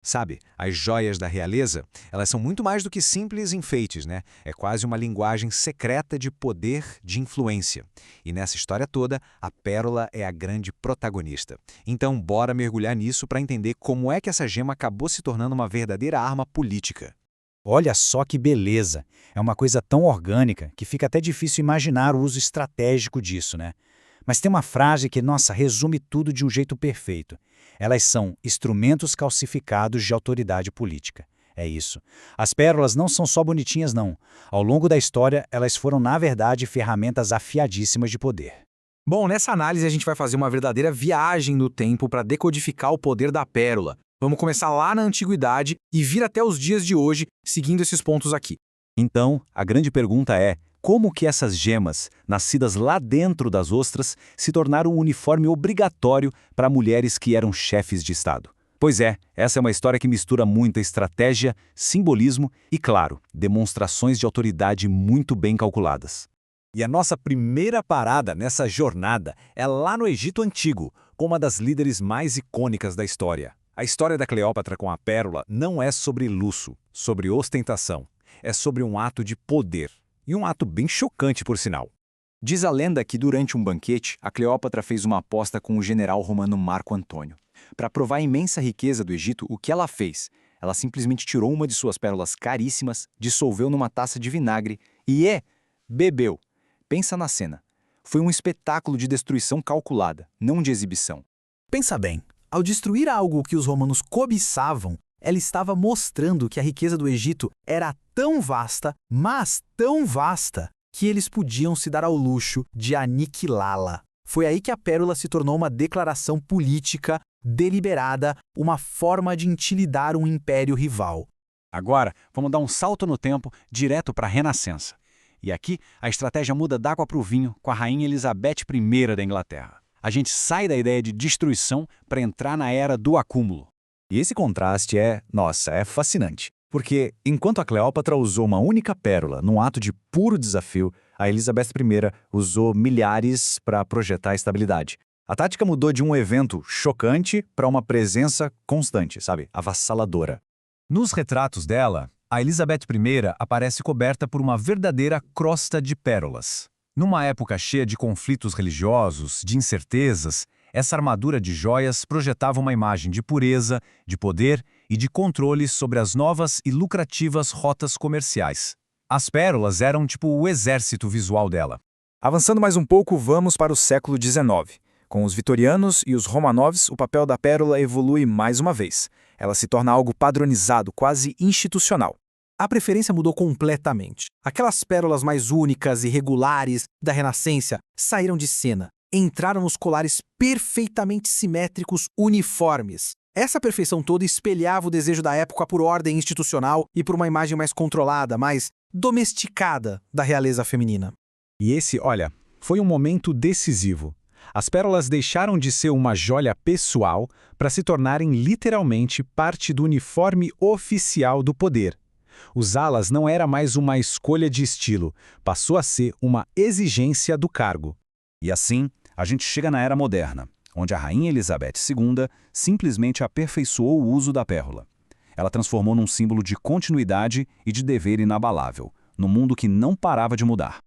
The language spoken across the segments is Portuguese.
Sabe, as joias da realeza, elas são muito mais do que simples enfeites, né? É quase uma linguagem secreta de poder, de influência. E nessa história toda, a pérola é a grande protagonista. Então, bora mergulhar nisso para entender como é que essa gema acabou se tornando uma verdadeira arma política. Olha só que beleza! É uma coisa tão orgânica que fica até difícil imaginar o uso estratégico disso, né? Mas tem uma frase que, nossa, resume tudo de um jeito perfeito. Elas são instrumentos calcificados de autoridade política. É isso. As pérolas não são só bonitinhas, não. Ao longo da história, elas foram, na verdade, ferramentas afiadíssimas de poder. Bom, nessa análise a gente vai fazer uma verdadeira viagem no tempo para decodificar o poder da pérola. Vamos começar lá na antiguidade e vir até os dias de hoje, seguindo esses pontos aqui. Então, a grande pergunta é: como que essas gemas, nascidas lá dentro das ostras, se tornaram um uniforme obrigatório para mulheres que eram chefes de Estado? Pois é, essa é uma história que mistura muita estratégia, simbolismo e, claro, demonstrações de autoridade muito bem calculadas. E a nossa primeira parada nessa jornada é lá no Egito Antigo, com uma das líderes mais icônicas da história. A história da Cleópatra com a pérola não é sobre luxo, sobre ostentação. É sobre um ato de poder. E um ato bem chocante, por sinal. Diz a lenda que durante um banquete, a Cleópatra fez uma aposta com o general romano Marco Antônio. Para provar a imensa riqueza do Egito, o que ela fez? Ela simplesmente tirou uma de suas pérolas caríssimas, dissolveu numa taça de vinagre e bebeu. Pensa na cena. Foi um espetáculo de destruição calculada, não de exibição. Pensa bem, ao destruir algo que os romanos cobiçavam, ela estava mostrando que a riqueza do Egito era tão vasta, mas tão vasta, que eles podiam se dar ao luxo de aniquilá-la. Foi aí que a pérola se tornou uma declaração política deliberada, uma forma de intimidar um império rival. Agora, vamos dar um salto no tempo, direto para a Renascença. E aqui, a estratégia muda d'água para o vinho com a Rainha Elizabeth I da Inglaterra. A gente sai da ideia de destruição para entrar na era do acúmulo. E esse contraste é fascinante. Porque, enquanto a Cleópatra usou uma única pérola num ato de puro desafio, a Elizabeth I usou milhares para projetar estabilidade. A tática mudou de um evento chocante para uma presença constante, sabe? Avassaladora. Nos retratos dela, a Elizabeth I aparece coberta por uma verdadeira crosta de pérolas. Numa época cheia de conflitos religiosos, de incertezas, essa armadura de joias projetava uma imagem de pureza, de poder e de controle sobre as novas e lucrativas rotas comerciais. As pérolas eram tipo o exército visual dela. Avançando mais um pouco, vamos para o século XIX. Com os vitorianos e os Romanovs, o papel da pérola evolui mais uma vez. Ela se torna algo padronizado, quase institucional. A preferência mudou completamente. Aquelas pérolas mais únicas e regulares da Renascença saíram de cena. Entraram nos colares perfeitamente simétricos, uniformes. Essa perfeição toda espelhava o desejo da época por ordem institucional e por uma imagem mais controlada, mais domesticada da realeza feminina. E esse, olha, foi um momento decisivo. As pérolas deixaram de ser uma joia pessoal para se tornarem literalmente parte do uniforme oficial do poder. Usá-las não era mais uma escolha de estilo, passou a ser uma exigência do cargo. E assim, a gente chega na Era Moderna, onde a Rainha Elizabeth II simplesmente aperfeiçoou o uso da pérola. Ela transformou num símbolo de continuidade e de dever inabalável, num mundo que não parava de mudar.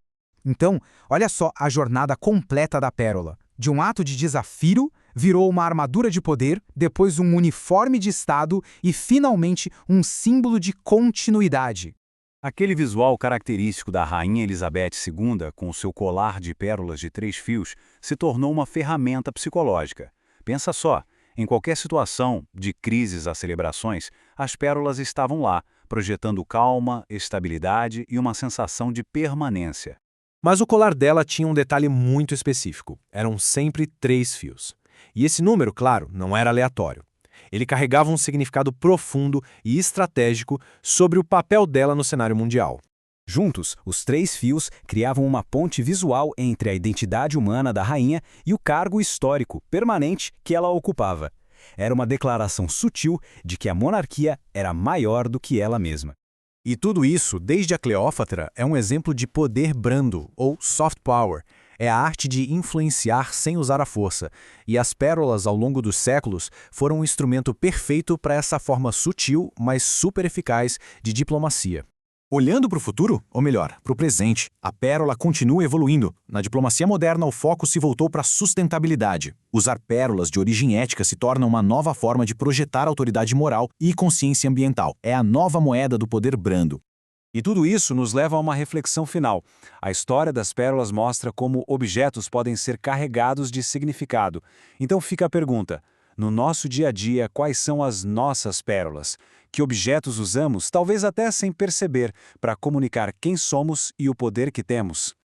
Então, olha só a jornada completa da pérola. De um ato de desafio, virou uma armadura de poder, depois um uniforme de Estado e, finalmente, um símbolo de continuidade. Aquele visual característico da Rainha Elizabeth II, com o seu colar de pérolas de 3 fios, se tornou uma ferramenta psicológica. Pensa só, em qualquer situação, de crises a celebrações, as pérolas estavam lá, projetando calma, estabilidade e uma sensação de permanência. Mas o colar dela tinha um detalhe muito específico. Eram sempre 3 fios. E esse número, claro, não era aleatório. Ele carregava um significado profundo e estratégico sobre o papel dela no cenário mundial. Juntos, os 3 fios criavam uma ponte visual entre a identidade humana da rainha e o cargo histórico permanente que ela ocupava. Era uma declaração sutil de que a monarquia era maior do que ela mesma. E tudo isso, desde a Cleópatra, é um exemplo de poder brando, ou soft power. É a arte de influenciar sem usar a força, e as pérolas, ao longo dos séculos, foram um instrumento perfeito para essa forma sutil, mas super eficaz de diplomacia. Olhando para o futuro, ou melhor, para o presente, a pérola continua evoluindo. Na diplomacia moderna, o foco se voltou para a sustentabilidade. Usar pérolas de origem ética se torna uma nova forma de projetar autoridade moral e consciência ambiental. É a nova moeda do poder brando. E tudo isso nos leva a uma reflexão final. A história das pérolas mostra como objetos podem ser carregados de significado. Então fica a pergunta: no nosso dia a dia, quais são as nossas pérolas? Que objetos usamos, talvez até sem perceber, para comunicar quem somos e o poder que temos?